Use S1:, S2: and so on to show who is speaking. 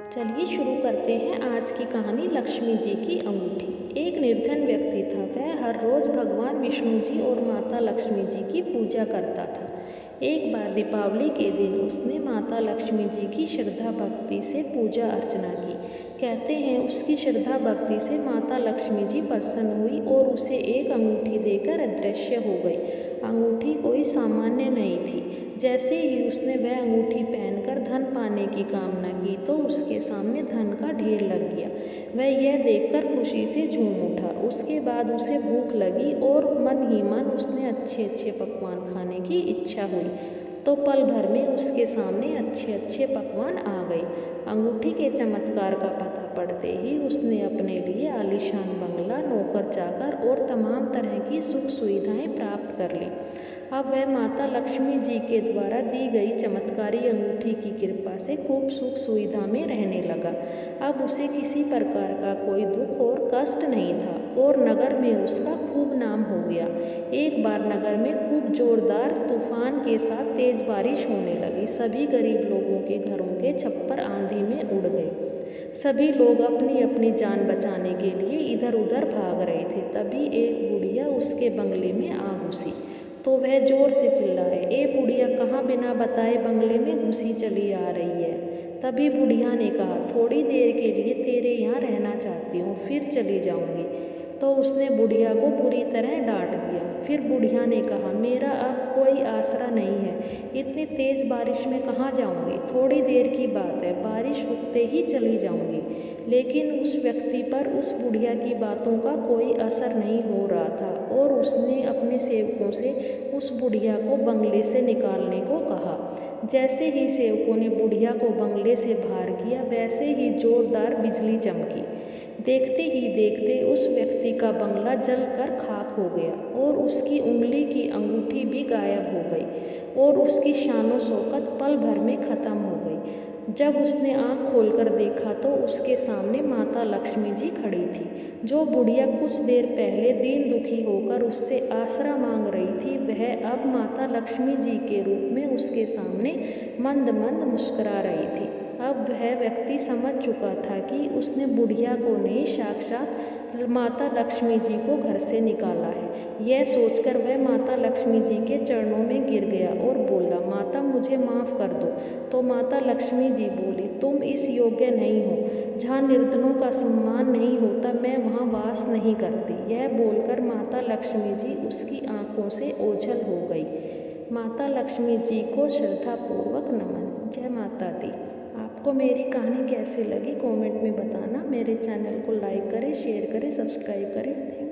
S1: चलिए शुरू करते हैं आज की कहानी लक्ष्मी जी की अंगूठी। एक निर्धन व्यक्ति था। वह हर रोज़ भगवान विष्णु जी और माता लक्ष्मी जी की पूजा करता था। एक बार दीपावली के दिन उसने माता लक्ष्मी जी की श्रद्धा भक्ति से पूजा अर्चना की। कहते हैं उसकी श्रद्धा भक्ति से माता लक्ष्मी जी प्रसन्न हुई और उसे एक अंगूठी देकर अदृश्य हो गई। अंगूठी कोई सामान्य नहीं थी। जैसे ही उसने वह अंगूठी पहनकर धन पाने की कामना की तो उसके सामने धन का ढेर लग गया। वह यह देखकर खुशी से झूम उठा। उसके बाद उसे भूख लगी और मन ही मन उसने अच्छे अच्छे पकवान खाने की इच्छा हुई। तो पल भर में उसके सामने अच्छे अच्छे पकवान आ गए। अंगूठी के चमत्कार का पता पड़ते ही उसने अपने लिए आलीशान बंगला, नौकर चाकर और तमाम तरह की सुख सुविधाएं प्राप्त कर ली। अब वह माता लक्ष्मी जी के द्वारा दी गई चमत्कारी अंगूठी की कृपा से खूब सुख सुविधा में रहने लगा। अब उसे किसी प्रकार का कोई दुख और कष्ट नहीं था और नगर में उसका खूब नाम हो गया। एक बार नगर में खूब जोरदार तूफान के साथ तेज बारिश होने लगी। सभी गरीब लोगों के घरों के छप्पर आंधी में उड़ गए। सभी लोग अपनी अपनी जान बचाने के लिए इधर उधर भाग रहे थे। तभी एक बुढ़िया उसके बंगले में आ घुसी। तो वह जोर से चिल्लाए, ए बुढ़िया, कहाँ बिना बताए बंगले में घुसी चली आ रही है। तभी बुढ़िया ने कहा, थोड़ी देर के लिए तेरे यहाँ रहना चाहती हूँ, फिर चली जाऊँगी। तो उसने बुढ़िया को बुरी तरह डांट दिया। फिर बुढ़िया ने कहा, मेरा अब कोई आसरा नहीं है, इतनी तेज बारिश में कहाँ जाऊँगी। थोड़ी देर की बात है, बारिश रुकते ही चली जाऊँगी। लेकिन उस व्यक्ति पर उस बुढ़िया की बातों का कोई असर नहीं हो रहा था और उसने अपने सेवकों से उस बुढ़िया को बंगले से निकालने को कहा। जैसे ही सेवकों ने बुढ़िया को बंगले से बाहर किया, वैसे ही जोरदार बिजली चमकी। देखते ही देखते उस व्यक्ति का बंगला जलकर खाक हो गया और उसकी उंगली की अंगूठी भी गायब हो गई और उसकी शानो शौकत पल भर में खत्म हो गई। जब उसने आंख खोलकर देखा तो उसके सामने माता लक्ष्मी जी खड़ी थी। जो बुढ़िया कुछ देर पहले दीन दुखी होकर उससे आसरा मांग रही थी, वह अब माता लक्ष्मी जी के रूप में उसके सामने मंद मंद मुस्कुरा रही थी। अब वह व्यक्ति समझ चुका था कि उसने बुढ़िया को नहीं, साक्षात माता लक्ष्मी जी को घर से निकाला है। यह सोचकर वह माता लक्ष्मी जी के चरणों में गिर गया और बोला, माता, मुझे माफ़ कर दो। तो माता लक्ष्मी जी बोली, तुम इस योग्य नहीं हो। जहाँ निर्धनों का सम्मान नहीं होता, मैं वहाँ वास नहीं करती। यह बोलकर माता लक्ष्मी जी उसकी आंखों से ओझल हो गई। माता लक्ष्मी जी को श्रद्धापूर्वक नमन। जय माता दी। आपको मेरी कहानी कैसी लगी कमेंट में बताना। मेरे चैनल को लाइक करें, शेयर करें, सब्सक्राइब करें। Thank you.